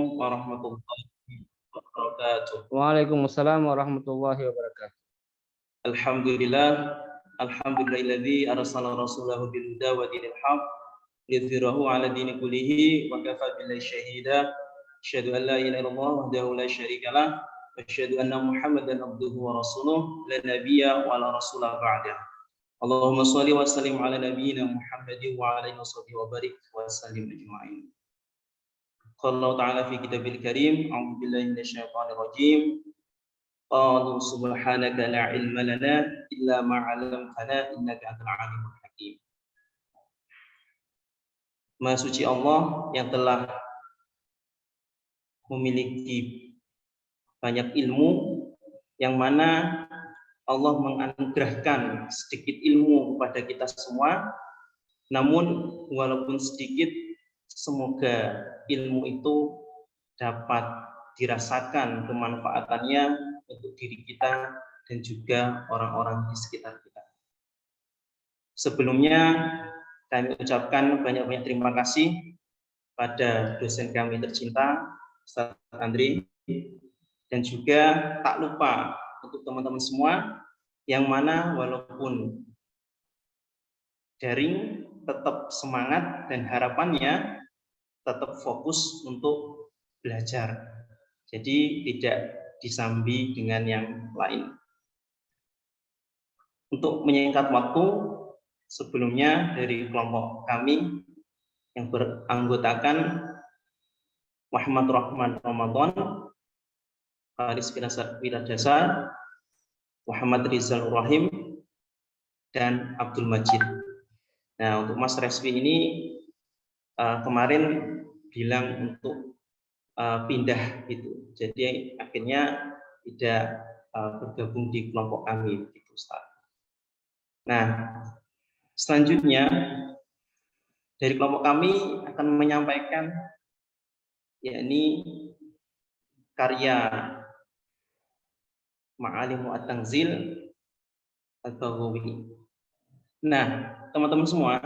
Warahmatullahi wabarakatuh. Waalaikumsalam warahmatullahi wabarakatuh. Alhamdulillahilladzi arsala rasulahu bil huda wa dinil haq liyudhhirahu 'ala dini kullihi wa kafa billahi shahida. Asyhadu an la ilaha illallah wahdahu la syarika lah wa asyhadu anna Muhammadan abduhu wa rasuluh la nabiyya wa la rasula ba'da. Allahumma shalli wa sallim ala nabiyyina Muhammadin wa ala alihi wa barik wa sallim ajma'in. Qala Allah ta'ala fi kitabil karim, a'udzu billahi minasyaitonir rajim. Qalu subhanaka la ilma lana illa ma 'allamtana innaka antal alimul hakim. Maha suci Allah yang telah memiliki banyak ilmu, yang mana Allah menganugerahkan sedikit ilmu kepada kita semua. Namun walaupun sedikit, semoga ilmu itu dapat dirasakan kemanfaatannya untuk diri kita dan juga orang-orang di sekitar kita. Sebelumnya kami ucapkan banyak-banyak terima kasih pada dosen kami tercinta, Ustaz Andri, dan juga tak lupa untuk teman-teman semua yang mana walaupun daring tetap semangat dan harapannya tetap fokus untuk belajar. Jadi tidak disambi dengan yang lain. Untuk menyingkat waktu, sebelumnya dari kelompok kami yang beranggotakan Muhammad Rahman Ramadan, Haris Wiradasar, Muhammad Rizal Rahim, dan Abdul Majid. Nah, untuk Mas Reswi ini kemarin bilang untuk pindah gitu. Jadi akhirnya tidak bergabung di kelompok kami gitu, Ustaz. Nah, selanjutnya dari kelompok kami akan menyampaikan yakni karya Ma'alimu at-Tanzil Al-Baghawi. Nah, teman-teman semua,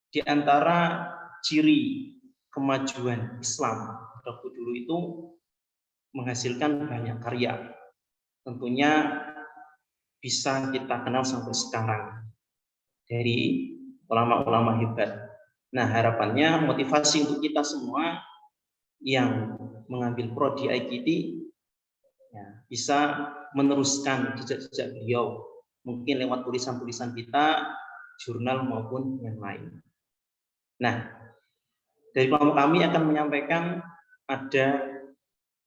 di antara ciri kemajuan Islam dulu itu menghasilkan banyak karya. Tentunya bisa kita kenal sampai sekarang dari ulama-ulama hebat. Nah, harapannya motivasi untuk kita semua yang mengambil prodi IKT ya, bisa meneruskan jejak-jejak beliau, mungkin lewat tulisan-tulisan kita, jurnal maupun yang lain. Nah, dari kelompok kami akan menyampaikan ada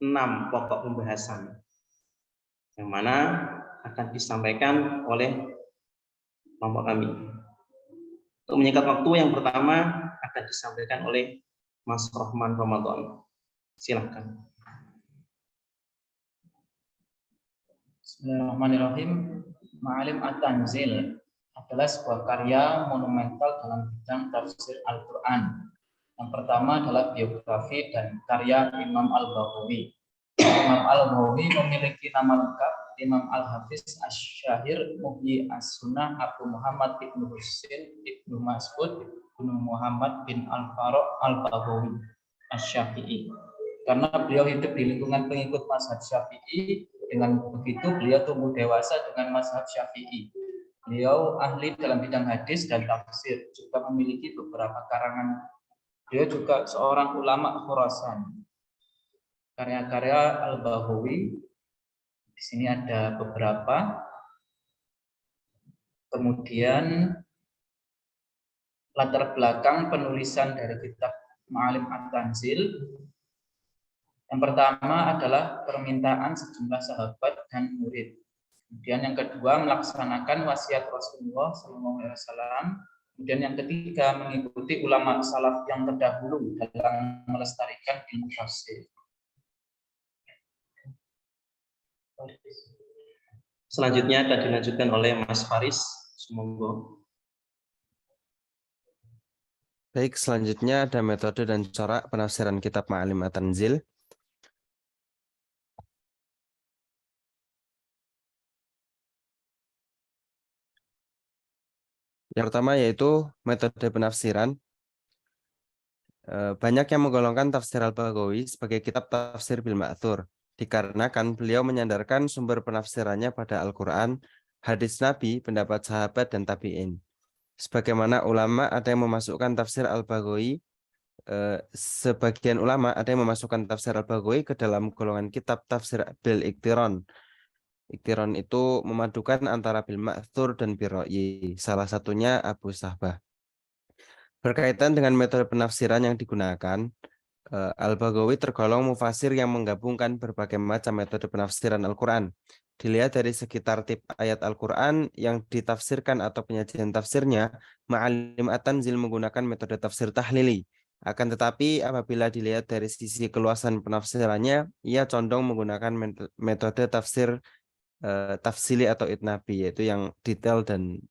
6 pokok pembahasan yang mana akan disampaikan oleh kelompok kami. Untuk menyingkat waktu, yang pertama akan disampaikan oleh Mas Rahman Ramadan. Silahkan. Bismillahirrahmanirrahim. Ma'alim at-Tanzil adalah sebuah karya monumental dalam bidang tafsir Al-Quran. Yang pertama adalah biografi dan karya Imam Al-Baghawi. Imam Al-Baghawi memiliki nama lengkap Imam Al-Hafiz Asy-Syahir Muhyi As-Sunnah Abu Muhammad Ibnu Husain Ibnu Mas'ud Ibnu Muhammad bin Al-Faruq Al-Baghawi Asy-Syafi'i. Karena beliau hidup di lingkungan pengikut mazhab Syafi'i, dengan begitu beliau tumbuh dewasa dengan mazhab Syafi'i. Beliau ahli dalam bidang hadis dan tafsir, juga memiliki beberapa karangan. Beliau juga seorang ulama Khurasan. Karya-karya Al-Baghawi di sini ada beberapa. Kemudian latar belakang penulisan dari kitab Ma'alim at-Tanzil. Yang pertama adalah permintaan sejumlah sahabat dan murid. Kemudian yang kedua melaksanakan wasiat Rasulullah SAW. Kemudian yang ketiga mengikuti ulama salaf yang terdahulu dalam melestarikan ilmu tafsir. Selanjutnya akan dilanjutkan oleh Mas Faris. Semoga. Baik, selanjutnya ada metode dan corak penafsiran kitab Ma'alim at-Tanzil. Yang pertama yaitu metode penafsiran. Banyak yang menggolongkan tafsir Al-Baghawi sebagai kitab tafsir bil ma'thur, dikarenakan beliau menyandarkan sumber penafsirannya pada Al-Quran, hadis Nabi, pendapat sahabat, dan tabi'in. Sebagaimana ulama ada yang memasukkan tafsir Al-Baghawi, sebagian ulama ada yang memasukkan tafsir Al-Baghawi ke dalam golongan kitab tafsir bil iktiron. Iktiron itu memadukan antara bil ma'thur dan bil ra'yi, salah satunya Abu Sahbah. Berkaitan dengan metode penafsiran yang digunakan, Al-Baghawi tergolong mufasir yang menggabungkan berbagai macam metode penafsiran Al-Quran. Dilihat dari segi tartib ayat Al-Quran yang ditafsirkan atau penyajian tafsirnya, Ma'alim At-Tanzil menggunakan metode tafsir tahlili. Akan tetapi apabila dilihat dari sisi keluasan penafsirannya, ia condong menggunakan metode tafsir tafsili atau itnabi, yaitu yang detail dan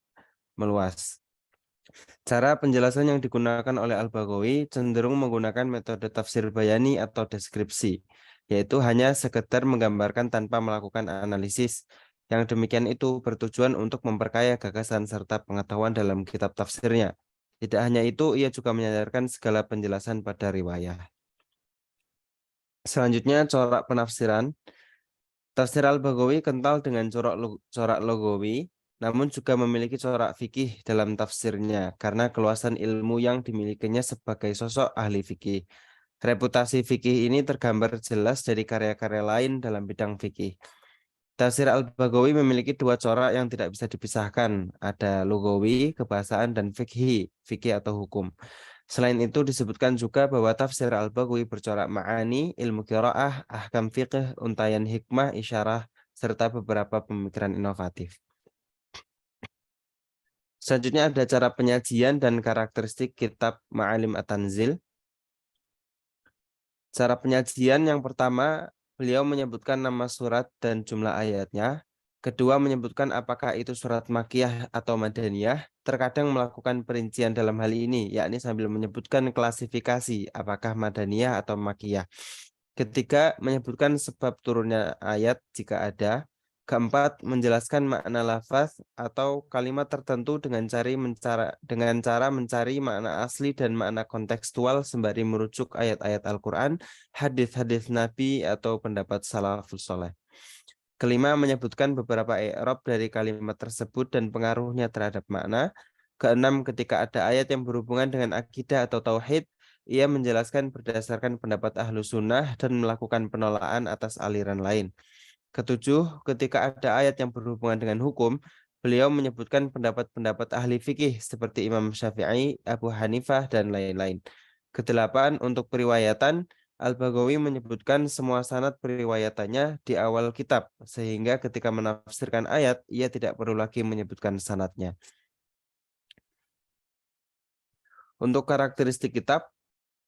meluas. Cara penjelasan yang digunakan oleh Al-Baghawi cenderung menggunakan metode tafsir bayani atau deskripsi, yaitu hanya sekedar menggambarkan tanpa melakukan analisis. Yang demikian itu bertujuan untuk memperkaya gagasan serta pengetahuan dalam kitab tafsirnya. Tidak hanya itu, ia juga menyadarkan segala penjelasan pada riwayah. Selanjutnya, corak penafsiran. Tafsir Al-Baghawi kental dengan corak logawi, namun juga memiliki corak fikih dalam tafsirnya karena keluasan ilmu yang dimilikinya sebagai sosok ahli fikih. Reputasi fikih ini tergambar jelas dari karya-karya lain dalam bidang fikih. Tafsir Al-Baghawi memiliki dua corak yang tidak bisa dipisahkan, ada lugawi, kebahasaan, dan fikih atau hukum. Selain itu disebutkan juga bahwa tafsir Al-Baghawi bercorak ma'ani, ilmu qiraah, ahkam fiqh, untayan hikmah, isyarah, serta beberapa pemikiran inovatif. Selanjutnya ada cara penyajian dan karakteristik kitab Ma'alim At-Tanzil. Cara penyajian yang pertama, beliau menyebutkan nama surat dan jumlah ayatnya. Kedua, menyebutkan apakah itu surat Makkiyah atau Madaniyah. Terkadang melakukan perincian dalam hal ini, yakni sambil menyebutkan klasifikasi apakah Madaniyah atau Makkiyah. Ketiga, menyebutkan sebab turunnya ayat jika ada. Keempat, menjelaskan makna lafaz atau kalimat tertentu dengan cara mencari makna asli dan makna kontekstual sembari merujuk ayat-ayat Al-Quran, hadis-hadis Nabi atau pendapat salafus saleh. Kelima, menyebutkan beberapa i'rab dari kalimat tersebut dan pengaruhnya terhadap makna. Keenam, ketika ada ayat yang berhubungan dengan akidah atau tauhid, ia menjelaskan berdasarkan pendapat ahlu sunnah dan melakukan penolakan atas aliran lain. Ketujuh, ketika ada ayat yang berhubungan dengan hukum, beliau menyebutkan pendapat-pendapat ahli fikih seperti Imam Syafi'i, Abu Hanifah, dan lain-lain. Kedelapan, untuk periwayatan, Al-Baghawi menyebutkan semua sanad periwayatannya di awal kitab, sehingga ketika menafsirkan ayat, ia tidak perlu lagi menyebutkan sanadnya. Untuk karakteristik kitab,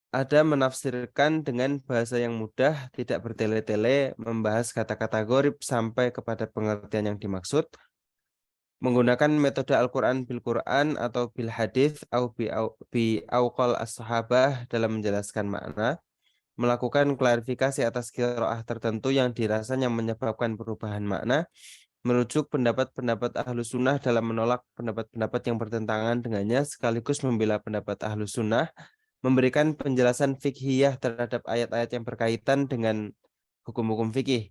ada menafsirkan dengan bahasa yang mudah, tidak bertele-tele, membahas kata-kata gharib sampai kepada pengertian yang dimaksud, menggunakan metode Al-Quran bil Quran atau bil hadis atau bi auqal as-sahabah dalam menjelaskan makna, melakukan klarifikasi atas qiraah tertentu yang dirasanya menyebabkan perubahan makna, merujuk pendapat-pendapat ahlu sunnah dalam menolak pendapat-pendapat yang bertentangan dengannya sekaligus membela pendapat ahlu sunnah, memberikan penjelasan fikhiyah terhadap ayat-ayat yang berkaitan dengan hukum-hukum fikih.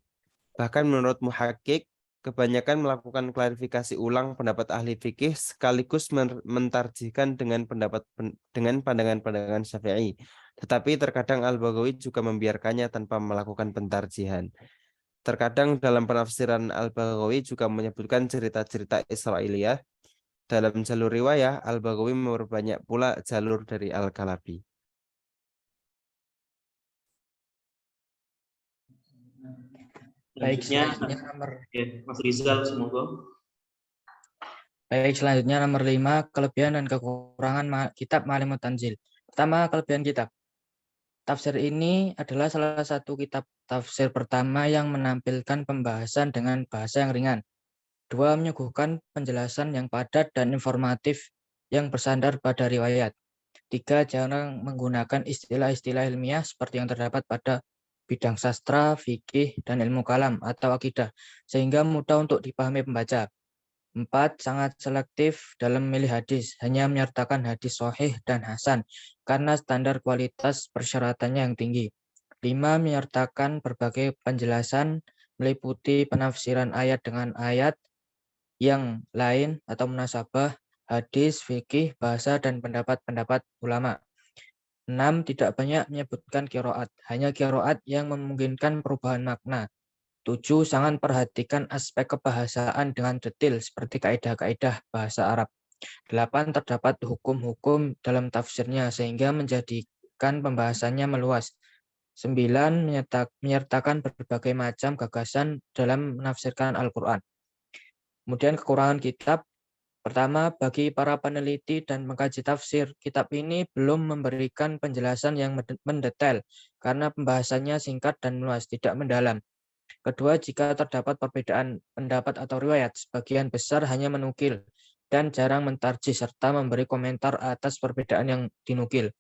Bahkan menurut muhakkik, kebanyakan melakukan klarifikasi ulang pendapat ahli fikih sekaligus mentarjihkan dengan pandangan-pandangan Syafi'i. Tetapi terkadang Al-Baghawi juga membiarkannya tanpa melakukan pentarjihan. Terkadang dalam penafsiran Al-Baghawi juga menyebutkan cerita-cerita Israiliyah. Dalam jalur riwayah, Al-Baghawi memperbanyak pula jalur dari Al-Kalabi. Baik, Selanjutnya, selanjutnya nomor Mas Rizal, semoga. Baik, selanjutnya nomor 5, kelebihan dan kekurangan kitab Ma'alim At-Tanzil. Pertama, kelebihan kitab. Tafsir ini adalah salah satu kitab tafsir pertama yang menampilkan pembahasan dengan bahasa yang ringan. Dua, menyuguhkan penjelasan yang padat dan informatif yang bersandar pada riwayat. Tiga, jarang menggunakan istilah-istilah ilmiah seperti yang terdapat pada bidang sastra, fikih, dan ilmu kalam atau akidah, sehingga mudah untuk dipahami pembaca. 4. Sangat selektif dalam memilih hadis, hanya menyertakan hadis sahih dan hasan karena standar kualitas persyaratannya yang tinggi. 5. Menyertakan berbagai penjelasan meliputi penafsiran ayat dengan ayat yang lain atau munasabah, hadis, fikih, bahasa, dan pendapat-pendapat ulama. 6. Tidak banyak menyebutkan qiraat, hanya qiraat yang memungkinkan perubahan makna. 7. Sangat perhatikan aspek kebahasaan dengan detail seperti kaidah-kaidah bahasa Arab. 8. Terdapat hukum-hukum dalam tafsirnya sehingga menjadikan pembahasannya meluas. 9. Menyertakan berbagai macam gagasan dalam menafsirkan Al-Quran. Kemudian kekurangan kitab. Pertama, bagi para peneliti dan mengkaji tafsir, kitab ini belum memberikan penjelasan yang mendetail karena pembahasannya singkat dan meluas, tidak mendalam. Kedua, jika terdapat perbedaan pendapat atau riwayat, sebagian besar hanya menukil dan jarang mentarjih serta memberi komentar atas perbedaan yang dinukil.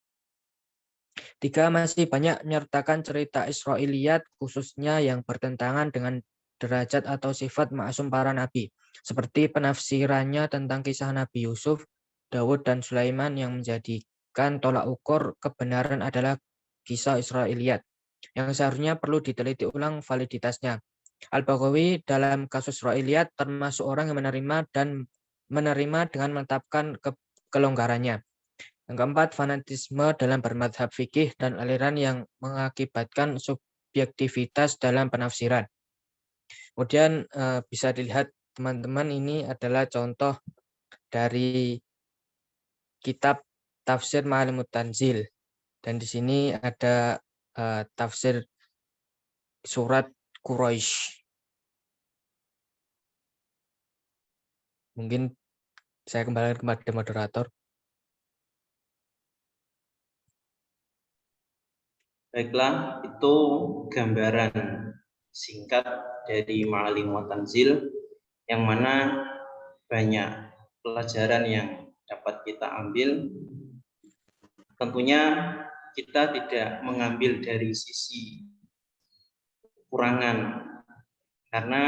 3. Masih banyak menyertakan cerita Israiliyat khususnya yang bertentangan dengan derajat atau sifat maksum para nabi, seperti penafsirannya tentang kisah Nabi Yusuf, Daud, dan Sulaiman yang menjadikan tolak ukur kebenaran adalah kisah Israiliyat, yang seharusnya perlu diteliti ulang validitasnya. Al-Baghawi dalam kasus Israiliyat termasuk orang yang menerima dengan menetapkan kelonggarannya. Yang keempat, fanatisme dalam bermadhab fikih dan aliran yang mengakibatkan subjektivitas dalam penafsiran. Kemudian bisa dilihat teman-teman, ini adalah contoh dari kitab tafsir Ma'alimut Tanzil. Dan di sini ada tafsir surat Quraisy. Mungkin saya kembalikan kepada moderator. Baiklah, itu gambaran singkat dari Ma'alimut Tanzil yang mana banyak pelajaran yang dapat kita ambil. Tentunya kita tidak mengambil dari sisi kekurangan, karena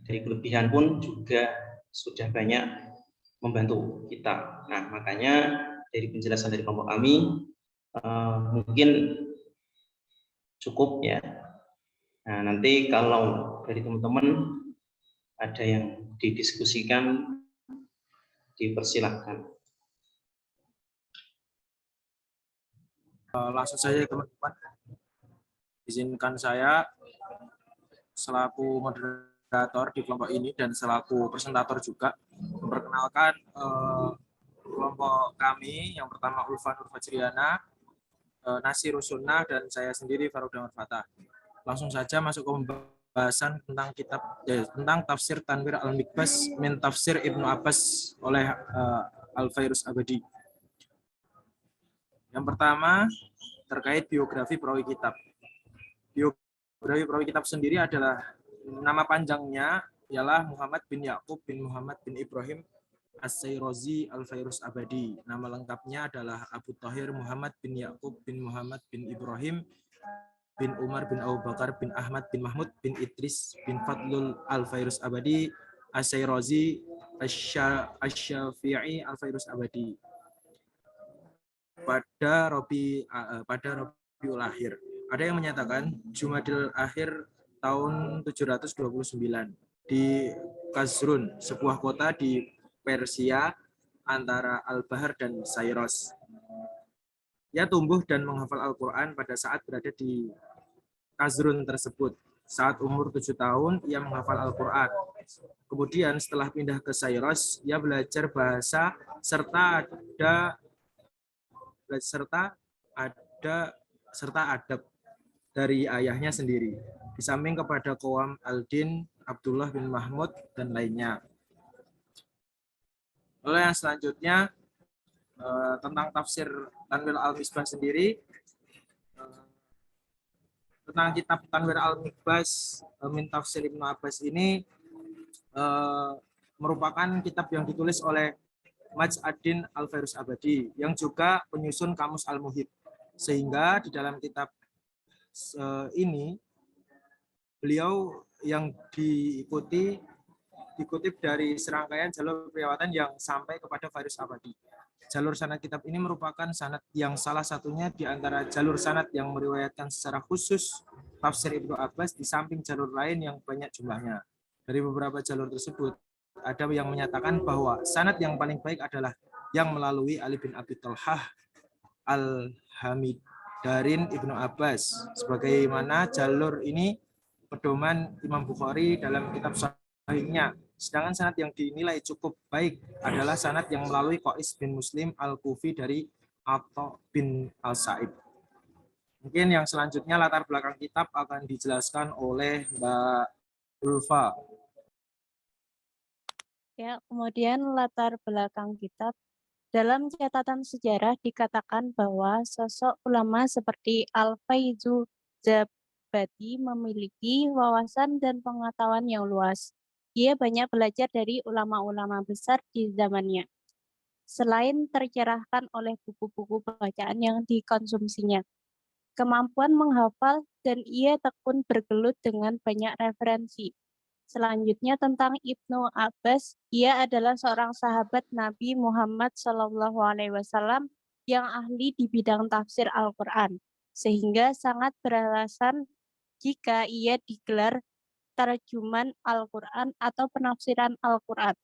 dari kelebihan pun juga sudah banyak membantu kita. Nah, makanya dari penjelasan dari kelompok kami mungkin cukup ya. Nah, nanti kalau dari teman-teman ada yang didiskusikan, dipersilahkan. Langsung saja teman-teman, izinkan saya selaku moderator di kelompok ini dan selaku presentator juga memperkenalkan kelompok kami. Yang pertama Ulfa Nur Fajriana, Nasirus Sunnah, dan saya sendiri Faruq Damar Fatah. Langsung saja masuk ke pembahasan tentang tentang tafsir Tanwir Al-Mikbas min Tafsir Ibnu Abbas oleh Al-Fairuz Abadi. Yang pertama, terkait biografi perawi kitab. Biografi perawi kitab sendiri adalah, nama panjangnya ialah Muhammad bin Yaqub bin Muhammad bin Ibrahim As-Sayrozi Al-Fairuz Abadi. Nama lengkapnya adalah Abu Thahir Muhammad bin Yaqub bin Muhammad bin Ibrahim bin Umar bin Abu Bakar bin Ahmad bin Mahmud bin Idris bin Fadlul Al-Fairuz Abadi As-Sayrozi Asy-Syafi'i Al-Fairuz Abadi. Pada Rabiul Akhir. Ada yang menyatakan Jumadil Akhir tahun 729 di Qazrun, sebuah kota di Persia antara Al-Bahar dan Sayros. Ia tumbuh dan menghafal Al-Quran pada saat berada di Qazrun tersebut. Saat umur 7 tahun, ia menghafal Al-Quran. Kemudian setelah pindah ke Sayros, ia belajar bahasa serta adab dari ayahnya sendiri, di samping kepada Qawam al-Din, Abdullah bin Mahmud, dan lainnya. Lalu yang selanjutnya tentang tafsir Tanwir Al-Misbah sendiri. Tentang kitab Tanwir Al-Mikbas min Tafsir Ibnu Abbas ini merupakan kitab yang ditulis oleh Maj'ad-Din Al-Fairuz Abadi yang juga penyusun Kamus Al-Muhib. Sehingga di dalam kitab ini beliau yang dikutip dari serangkaian jalur periwayatan yang sampai kepada Fairuz Abadi. Jalur sanad kitab ini merupakan sanad yang salah satunya di antara jalur sanad yang meriwayatkan secara khusus tafsir Ibnu Abbas di samping jalur lain yang banyak jumlahnya. Dari beberapa jalur tersebut, ada yang menyatakan bahwa sanad yang paling baik adalah yang melalui Ali bin Abi Thalhah Al-Hamidarin Ibnu Abbas. Sebagaimana jalur ini pedoman Imam Bukhari dalam kitab Sahihnya. Sedangkan sanad yang dinilai cukup baik adalah sanad yang melalui Qais bin Muslim Al-Kufi dari Atha bin Al-Sa'id. Mungkin yang selanjutnya latar belakang kitab akan dijelaskan oleh Mbak Ulfa. Ya, kemudian latar belakang kitab. Dalam catatan sejarah dikatakan bahwa sosok ulama seperti Al-Faizu Zabadi memiliki wawasan dan pengetahuan yang luas. Ia banyak belajar dari ulama-ulama besar di zamannya. Selain tercerahkan oleh buku-buku bacaan yang dikonsumsinya, kemampuan menghafal dan ia tekun bergelut dengan banyak referensi. Selanjutnya tentang Ibnu Abbas, ia adalah seorang sahabat Nabi Muhammad SAW yang ahli di bidang tafsir Al-Quran, sehingga sangat beralasan jika ia digelar terjemahan Al-Quran atau penafsiran Al-Quran.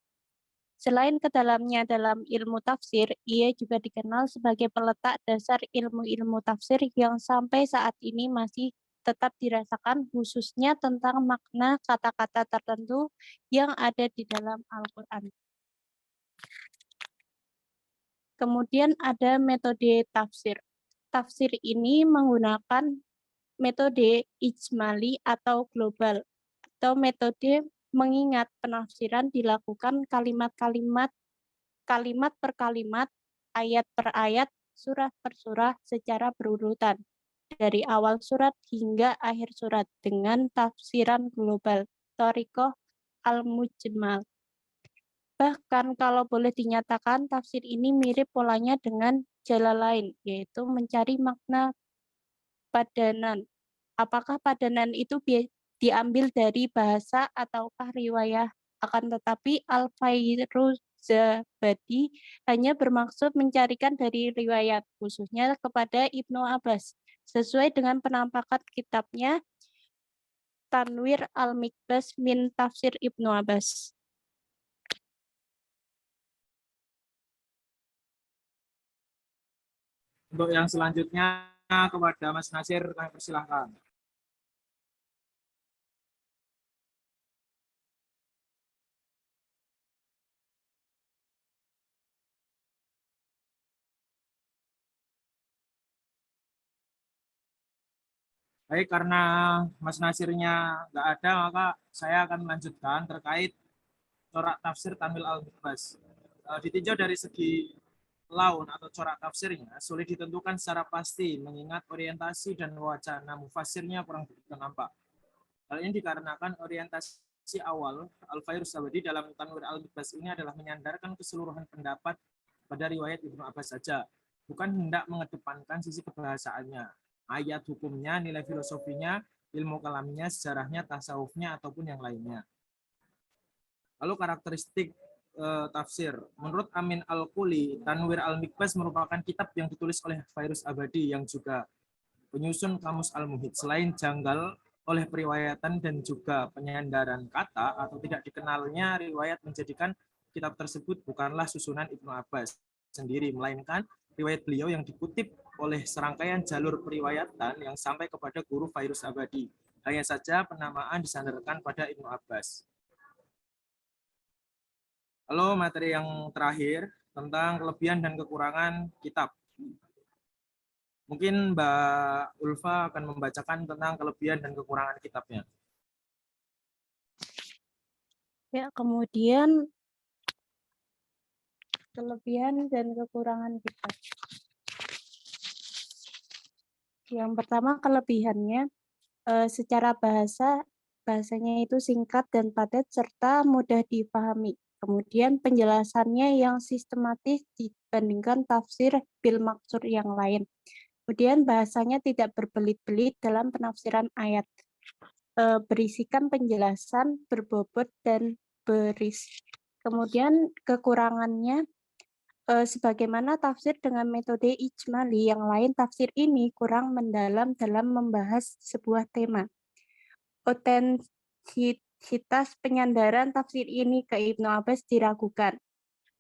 Selain kedalamnya dalam ilmu tafsir, ia juga dikenal sebagai peletak dasar ilmu-ilmu tafsir yang sampai saat ini masih tetap dirasakan, khususnya tentang makna kata-kata tertentu yang ada di dalam Al-Quran. Kemudian ada metode tafsir. Tafsir ini menggunakan metode ijmali atau global, atau metode mengingat penafsiran dilakukan kalimat per kalimat, ayat per ayat, surah per surah secara berurutan dari awal surat hingga akhir surat dengan tafsiran global, thoriqah al-mujmal. Bahkan kalau boleh dinyatakan tafsir ini mirip polanya dengan Jalalain, yaitu mencari makna padanan. Apakah padanan itu diambil dari bahasa ataukah riwayah? Akan tetapi Al-Fairuzabadi hanya bermaksud mencarikan dari riwayat, khususnya kepada Ibnu Abbas, sesuai dengan penampakan kitabnya Tanwir al-Mikbas min Tafsir Ibnu Abbas. Untuk yang selanjutnya kepada Mas Nasir, kami persilahkan. Baik, karena Mas Nasirnya nggak ada, maka saya akan melanjutkan terkait corak tafsir Tanwir al-Mikbas. Ditinjau dari segi laun atau corak tafsirnya, sulit ditentukan secara pasti mengingat orientasi dan wacana mufassirnya kurang begitu nampak. Hal ini dikarenakan orientasi awal Al-Fairuzabadi dalam Tanwir al-Mikbas ini adalah menyandarkan keseluruhan pendapat pada riwayat Ibnu Abbas saja, bukan hendak mengedepankan sisi kebahasaannya, ayat hukumnya, nilai filosofinya, ilmu kalamnya, sejarahnya, tasawufnya, ataupun yang lainnya. Lalu karakteristik tafsir. Menurut Amin Al-Quli, Tanwir al-Mikbas merupakan kitab yang ditulis oleh Fairuz Abadi yang juga penyusun Kamus Al-Muhit. Selain janggal oleh periwayatan dan juga penyandaran kata atau tidak dikenalnya riwayat menjadikan kitab tersebut bukanlah susunan Ibnu Abbas sendiri, melainkan riwayat beliau yang dikutip oleh serangkaian jalur periwayatan yang sampai kepada guru Fairuz Abadi. Hanya saja penamaan disandarkan pada Ibnu Abbas. Lalu materi yang terakhir tentang kelebihan dan kekurangan kitab. Mungkin Mbak Ulfa akan membacakan tentang kelebihan dan kekurangan kitabnya. Ya, kemudian kelebihan dan kekurangan kitab. Yang pertama kelebihannya, secara bahasanya itu singkat dan padat serta mudah dipahami. Kemudian penjelasannya yang sistematis dibandingkan tafsir bil maksur yang lain. Kemudian bahasanya tidak berbelit-belit dalam penafsiran ayat. berisikan penjelasan, berbobot, dan kemudian kekurangannya, sebagaimana tafsir dengan metode ijmali yang lain, tafsir ini kurang mendalam dalam membahas sebuah tema. Otentisitas penyandaran tafsir ini ke Ibnu Abbas diragukan.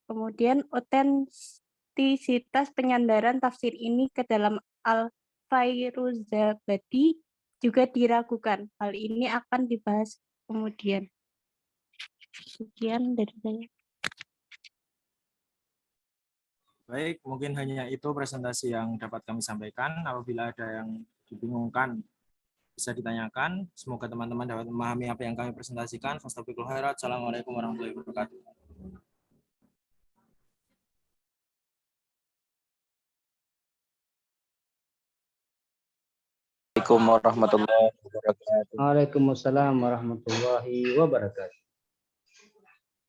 Kemudian otentisitas penyandaran tafsir ini ke dalam Al-Fairuzabadi juga diragukan. Hal ini akan dibahas kemudian. Sekian dari saya. Baik, mungkin hanya itu presentasi yang dapat kami sampaikan. Apabila ada yang dibingungkan, bisa ditanyakan. Semoga teman-teman dapat memahami apa yang kami presentasikan. Fastabiqul khairat. Assalamualaikum warahmatullahi wabarakatuh. Assalamualaikum warahmatullahi wabarakatuh. Waalaikumsalam warahmatullahi wabarakatuh.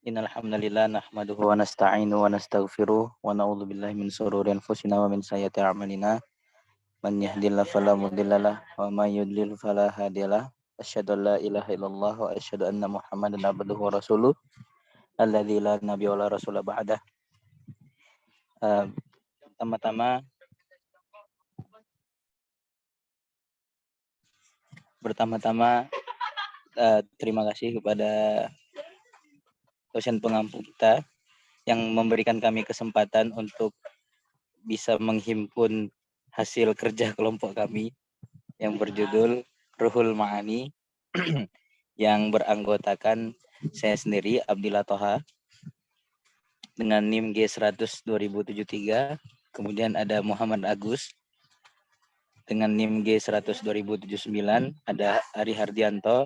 Innal hamdalillah nahmaduhu wa nasta'inu wa nastaghfiruh wa na'udzu billahi min shururi anfusina wa min sayyiati a'malina. Man yahdihillahu fala mudhillalah wa may yudlil fala hadiyalah. Asyhadu an la ilaha illallah wa asyhadu anna Muhammadan abduhu wa rasuluh alladzi la nabiyya wa la rasula ba'dah. Pertama-tama terima kasih kepada dosen pengampu kita yang memberikan kami kesempatan untuk bisa menghimpun hasil kerja kelompok kami yang berjudul Ruhul Ma'ani yang beranggotakan saya sendiri Abdillah Toha dengan NIM G100 2073, kemudian ada Muhammad Agus dengan NIM G100 2079, ada Ari Hardianto,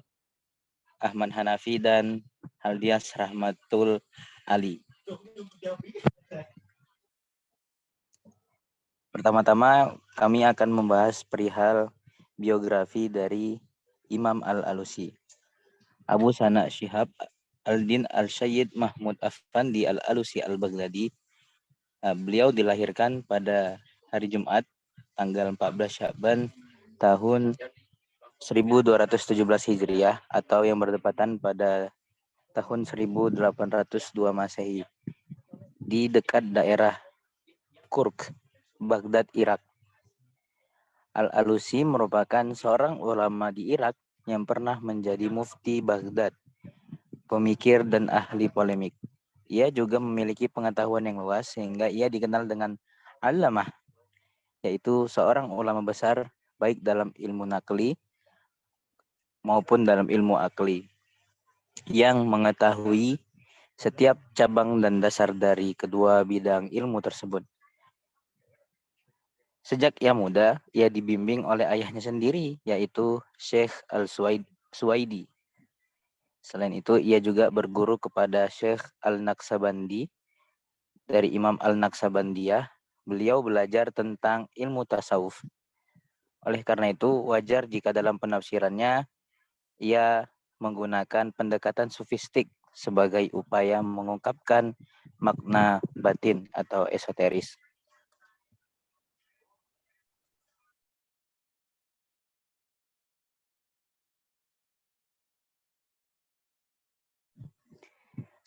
Ahmad Hanafi, dan Haldias Rahmatul Ali. Pertama-tama kami akan membahas perihal biografi dari Imam Al-Alusi. Abu Sana Syihab Al-Din Al-Sayyid Mahmud Afandi Al-Alusi Al-Baghdadi. Beliau dilahirkan pada hari Jumat tanggal 14 Sya'ban tahun 1217 Hijriah atau yang bertepatan pada tahun 1802 Masehi di dekat daerah Kurk, Baghdad, Irak. Al-Alusi merupakan seorang ulama di Irak yang pernah menjadi mufti Baghdad, pemikir dan ahli polemik. Ia juga memiliki pengetahuan yang luas sehingga ia dikenal dengan Allamah, yaitu seorang ulama besar baik dalam ilmu nakli maupun dalam ilmu akli yang mengetahui setiap cabang dan dasar dari kedua bidang ilmu tersebut. Sejak ia muda, ia dibimbing oleh ayahnya sendiri, yaitu Syekh Al-Suwaidi. Selain itu, ia juga berguru kepada Syekh Al-Naqsabandi dari Imam Al-Naqsabandiyah. Beliau belajar tentang ilmu tasawuf. Oleh karena itu, wajar jika dalam penafsirannya, ia menggunakan pendekatan sufistik sebagai upaya mengungkapkan makna batin atau esoteris.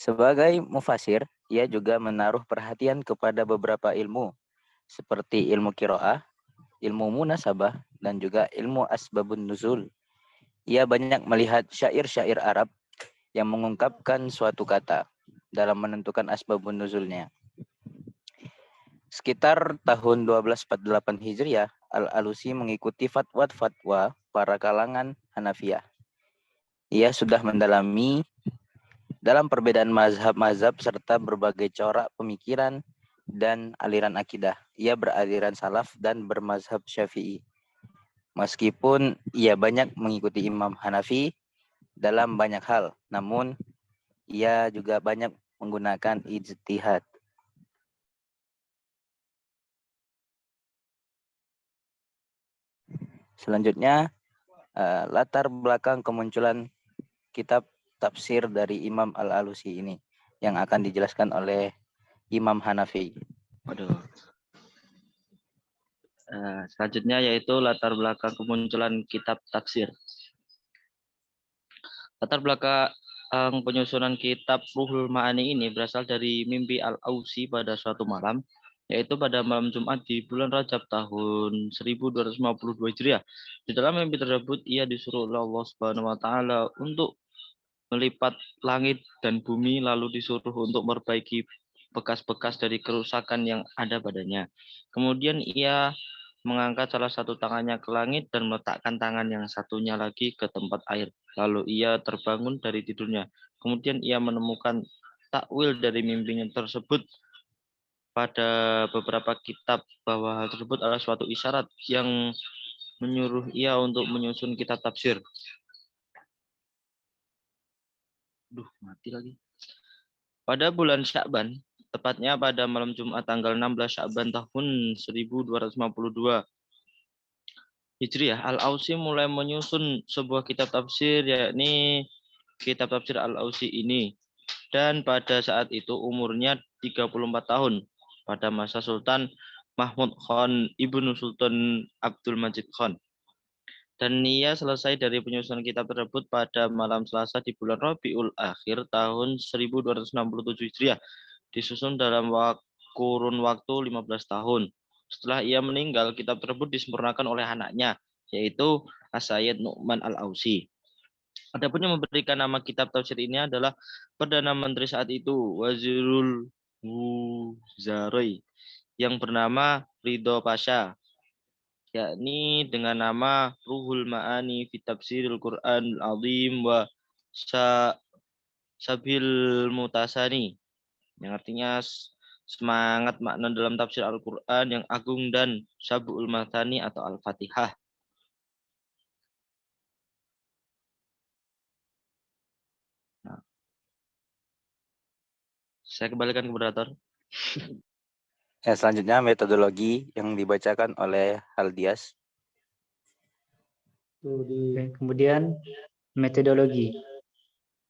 Sebagai mufasir, ia juga menaruh perhatian kepada beberapa ilmu seperti ilmu qiraah, ilmu munasabah, dan juga ilmu asbabun nuzul. Ia banyak melihat syair-syair Arab yang mengungkapkan suatu kata dalam menentukan asbabun nuzulnya. Sekitar tahun 1248 Hijriah, Al-Alusi mengikuti fatwa para kalangan Hanafiyah. Ia sudah mendalami dalam perbedaan mazhab-mazhab serta berbagai corak pemikiran dan aliran akidah. Ia beraliran salaf dan bermazhab Syafi'i. Meskipun ia banyak mengikuti Imam Hanafi dalam banyak hal, namun ia juga banyak menggunakan ijtihad. Selanjutnya, latar belakang kemunculan kitab tafsir dari Imam Al-Alusi ini yang akan dijelaskan oleh Imam Hanafi. Selanjutnya yaitu latar belakang kemunculan kitab tafsir. Latar belakang penyusunan kitab Ruhul Ma'ani ini berasal dari mimpi Al-Ausi pada suatu malam, yaitu pada malam Jumat di bulan Rajab tahun 1252 Hijriah. Di dalam mimpi tersebut ia disuruh oleh Allah Subhanahu wa taala untuk melipat langit dan bumi, lalu disuruh untuk memperbaiki bekas-bekas dari kerusakan yang ada padanya. Kemudian ia mengangkat salah satu tangannya ke langit dan meletakkan tangan yang satunya lagi ke tempat air. Lalu ia terbangun dari tidurnya. Kemudian ia menemukan takwil dari mimpinya tersebut pada beberapa kitab bahwa hal tersebut adalah suatu isyarat yang menyuruh ia untuk menyusun kitab tafsir. Mati lagi. Pada bulan Sya'ban, tepatnya pada malam Jumat tanggal 16 Sya'ban tahun 1252 Hijriah, Al-Ausi mulai menyusun sebuah kitab tafsir, yakni kitab tafsir Al-Ausi ini. Dan pada saat itu umurnya 34 tahun pada masa Sultan Mahmud Khan Ibnu Sultan Abdul Majid Khan. Dan ia selesai dari penyusunan kitab tersebut pada malam Selasa di bulan Rabiul Akhir tahun 1267 Hijriah, disusun dalam kurun waktu 15 tahun. Setelah ia meninggal, kitab tersebut disempurnakan oleh anaknya, yaitu As-Sayyid Nu'man Al-Ausi. Adapun yang memberikan nama kitab tafsir ini adalah Perdana Menteri saat itu, Wazirul Wuzari, yang bernama Ridho Pasha, yakni dengan nama Ruhul Ma'ani fi Tafsiril Quran Al-Azim wa Sabil Mutasani, yang artinya semangat makna dalam tafsir Al-Quran yang agung dan Sabul Matani atau Al-Fatihah. Nah, saya kembalikan ke moderator. Ya, selanjutnya metodologi yang dibacakan oleh Haldias. Kemudian metodologi.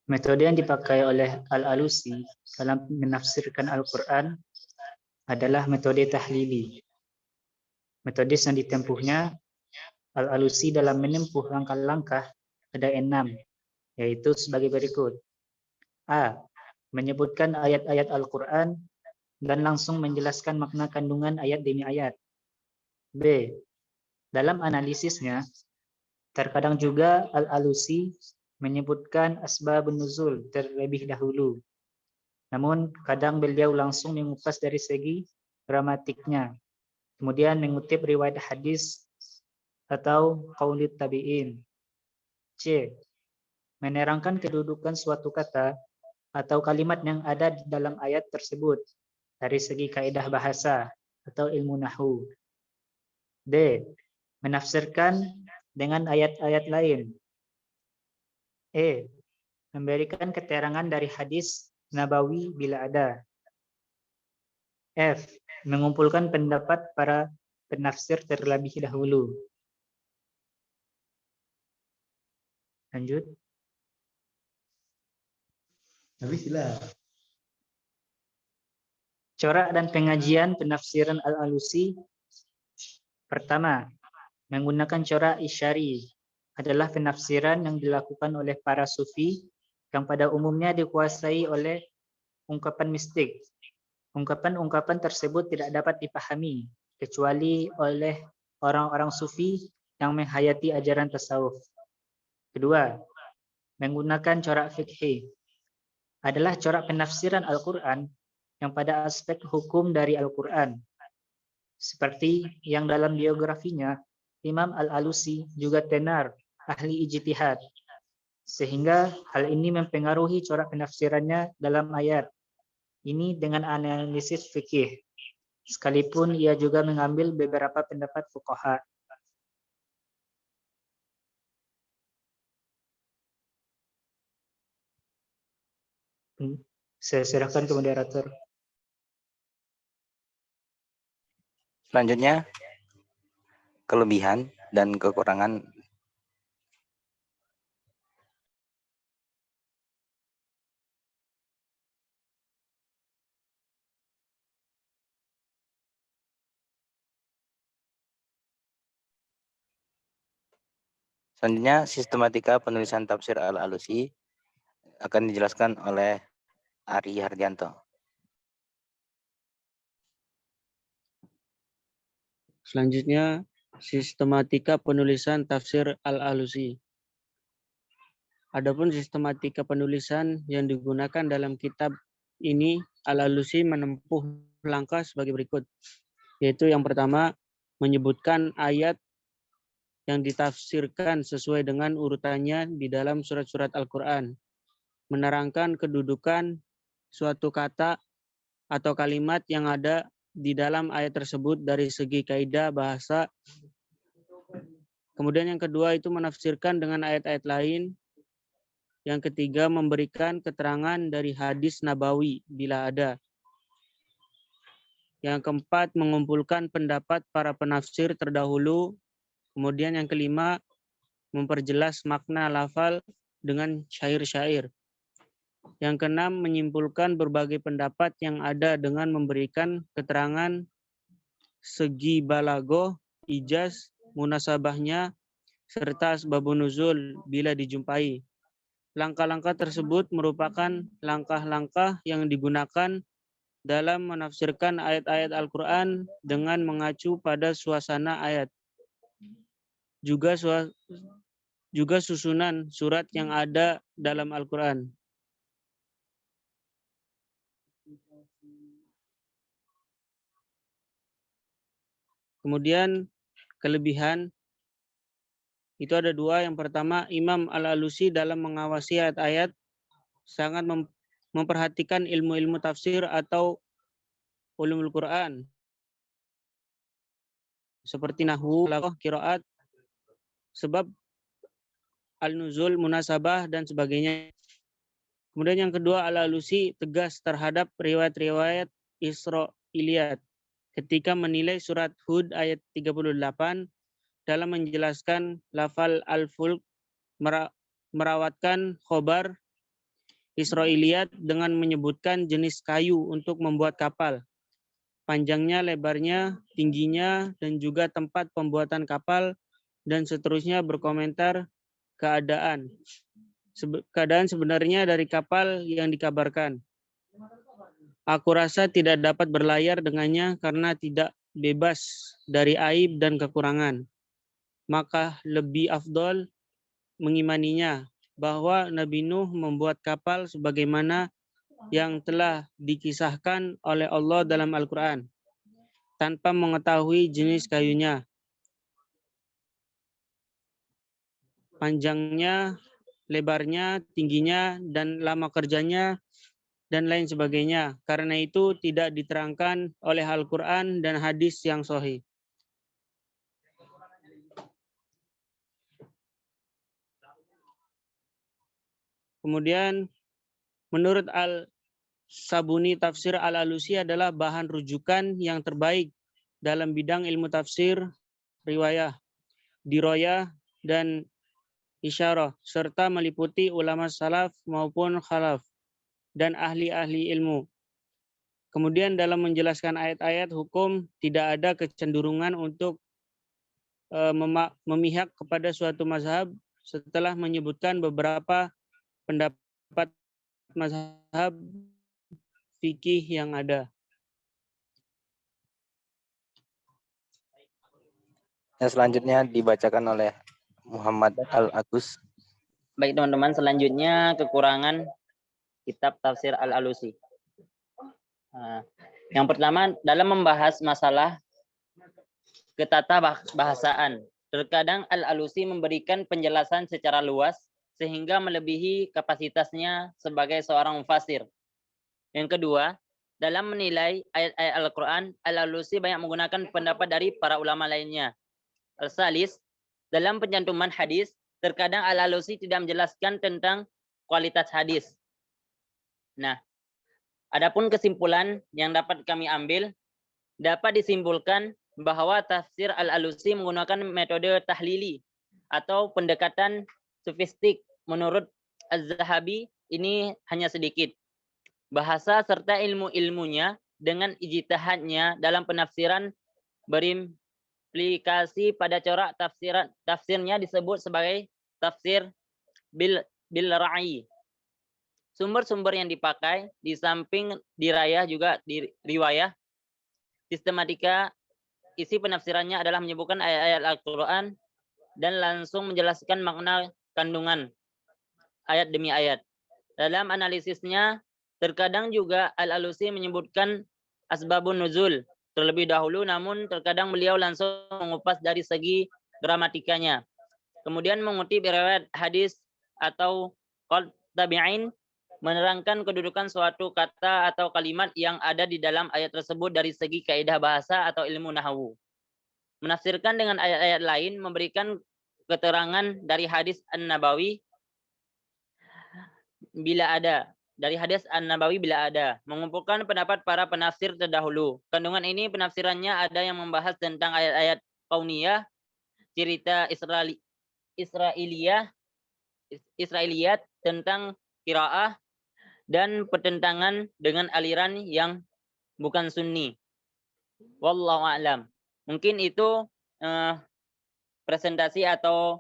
Metode yang dipakai oleh Al-Alusi dalam menafsirkan Al-Quran adalah metode tahlili. Metode yang ditempuhnya Al-Alusi dalam menempuh langkah-langkah ada 6, yaitu sebagai berikut. A. Menyebutkan ayat-ayat Al-Quran dan langsung menjelaskan makna kandungan ayat demi ayat. B. Dalam analisisnya, terkadang juga Al-Alusi menyebutkan asbabun nuzul terlebih dahulu. Namun, kadang beliau langsung mengupas dari segi gramatiknya, kemudian mengutip riwayat hadis atau qaulid tabi'in. C. Menerangkan kedudukan suatu kata atau kalimat yang ada di dalam ayat tersebut dari segi kaidah bahasa atau ilmu nahwu. D. Menafsirkan dengan ayat-ayat lain. E. Memberikan keterangan dari hadis nabawi bila ada. F. Mengumpulkan pendapat para penafsir terlebih dahulu. Lanjut. Habislah. Corak dan pengajian penafsiran Al-Alusi. Pertama, menggunakan corak isyari adalah penafsiran yang dilakukan oleh para sufi yang pada umumnya dikuasai oleh ungkapan mistik. Ungkapan-ungkapan tersebut tidak dapat dipahami kecuali oleh orang-orang sufi yang menghayati ajaran tasawuf. Kedua, menggunakan corak fikih adalah corak penafsiran Al-Quran yang pada aspek hukum dari Al-Quran. Seperti yang dalam biografinya, Imam Al-Alusi juga tenar ahli ijtihad, sehingga hal ini mempengaruhi corak penafsirannya dalam ayat ini dengan analisis fikih, sekalipun ia juga mengambil beberapa pendapat fuqaha. Saya serahkan ke moderator. Selanjutnya, kelebihan dan kekurangan. Selanjutnya, sistematika penulisan tafsir Al-Alusi. akan dijelaskan oleh Ari Hardianto. Selanjutnya, sistematika penulisan tafsir Al-Alusi. Adapun sistematika penulisan yang digunakan dalam kitab ini, Al-Alusi menempuh langkah sebagai berikut, yaitu yang pertama, menyebutkan ayat yang ditafsirkan sesuai dengan urutannya di dalam surat-surat Al-Quran, menerangkan kedudukan suatu kata atau kalimat yang ada di dalam ayat tersebut dari segi kaidah bahasa. Kemudian yang kedua itu menafsirkan dengan ayat-ayat lain. Yang ketiga memberikan keterangan dari hadis nabawi bila ada. Yang keempat mengumpulkan pendapat para penafsir terdahulu. Kemudian yang kelima memperjelas makna lafal dengan syair-syair. Yang keenam menyimpulkan berbagai pendapat yang ada dengan memberikan keterangan segi balagoh, ijaz, munasabahnya, serta asbabun nuzul bila dijumpai. Langkah-langkah tersebut merupakan langkah-langkah yang digunakan dalam menafsirkan ayat-ayat Al-Quran dengan mengacu pada suasana ayat. Juga susunan surat yang ada dalam Al-Quran. Kemudian kelebihan itu ada dua. Yang pertama, Imam Al-Alusi dalam mengawasi ayat-ayat sangat memperhatikan ilmu-ilmu tafsir atau ulumul Quran seperti nahwu, qiraat, sebab al-nuzul, munasabah dan sebagainya. Kemudian yang kedua, Al-Alusi tegas terhadap riwayat-riwayat Israiliyat ketika menilai surat Hud ayat 38 dalam menjelaskan lafal al-fulk, merawatkan khobar Israiliyat dengan menyebutkan jenis kayu untuk membuat kapal, panjangnya, lebarnya, tingginya, dan juga tempat pembuatan kapal, dan seterusnya berkomentar keadaan sebenarnya dari kapal yang dikabarkan. Aku rasa tidak dapat berlayar dengannya karena tidak bebas dari aib dan kekurangan. Maka lebih afdol mengimaninya bahwa Nabi Nuh membuat kapal sebagaimana yang telah dikisahkan oleh Allah dalam Al-Quran tanpa mengetahui jenis kayunya, panjangnya, lebarnya, tingginya, dan lama kerjanya, dan lain sebagainya. Karena itu tidak diterangkan oleh Al-Quran dan hadis yang sahih. Kemudian menurut Al-Sabuni, tafsir Al-Alusi adalah bahan rujukan yang terbaik dalam bidang ilmu tafsir, riwayah, diroyah, dan isyarah, serta meliputi ulama salaf maupun khalaf dan ahli-ahli ilmu. Kemudian dalam menjelaskan ayat-ayat hukum tidak ada kecenderungan untuk memihak kepada suatu mazhab setelah menyebutkan beberapa pendapat mazhab fikih yang ada. Yang selanjutnya dibacakan oleh Muhammad Al-Agus. Baik teman-teman, selanjutnya kekurangan kitab tafsir Al-Alusi. Yang pertama, dalam membahas masalah ketatahbahasaan, terkadang Al-Alusi memberikan penjelasan secara luas sehingga melebihi kapasitasnya sebagai seorang mufasir. Yang kedua, dalam menilai ayat-ayat Al-Quran, Al-Alusi banyak menggunakan pendapat dari para ulama lainnya. Al-Salis, dalam pencantuman hadis, terkadang Al-Alusi tidak menjelaskan tentang kualitas hadis. Nah, adapun kesimpulan yang dapat kami ambil, dapat disimpulkan bahwa tafsir Al-Alusi menggunakan metode tahlili atau pendekatan sofistik. Menurut Az-Zahabi, ini hanya sedikit. Bahasa serta ilmu-ilmunya dengan ijtihadnya dalam penafsiran berimplikasi pada corak tafsirnya disebut sebagai tafsir bil ra'i. Sumber-sumber yang dipakai di samping dirayah juga di riwayah, sistematika isi penafsirannya adalah menyebutkan ayat-ayat Al-Quran dan langsung menjelaskan makna kandungan ayat demi ayat. Dalam analisisnya, terkadang juga Al-Alusi menyebutkan asbabun nuzul terlebih dahulu, namun terkadang beliau langsung mengupas dari segi gramatikanya. Kemudian mengutip riwayat hadis atau qaul tabi'in, menerangkan kedudukan suatu kata atau kalimat yang ada di dalam ayat tersebut dari segi kaidah bahasa atau ilmu nahwu. Menafsirkan dengan ayat-ayat lain, memberikan keterangan dari hadis An-Nabawi bila ada. Dari hadis An-Nabawi bila ada. Mengumpulkan pendapat para penafsir terdahulu. Kandungan ini penafsirannya ada yang membahas tentang ayat-ayat kauniyah, cerita Israiliyat tentang qiraah, dan pertentangan dengan aliran yang bukan sunni. Wallahu a'lam. Mungkin itu presentasi atau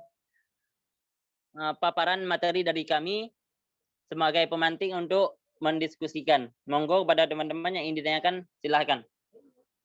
paparan materi dari kami sebagai pemantik untuk mendiskusikan. Monggo kepada teman-teman yang ingin ditanyakan, silahkan.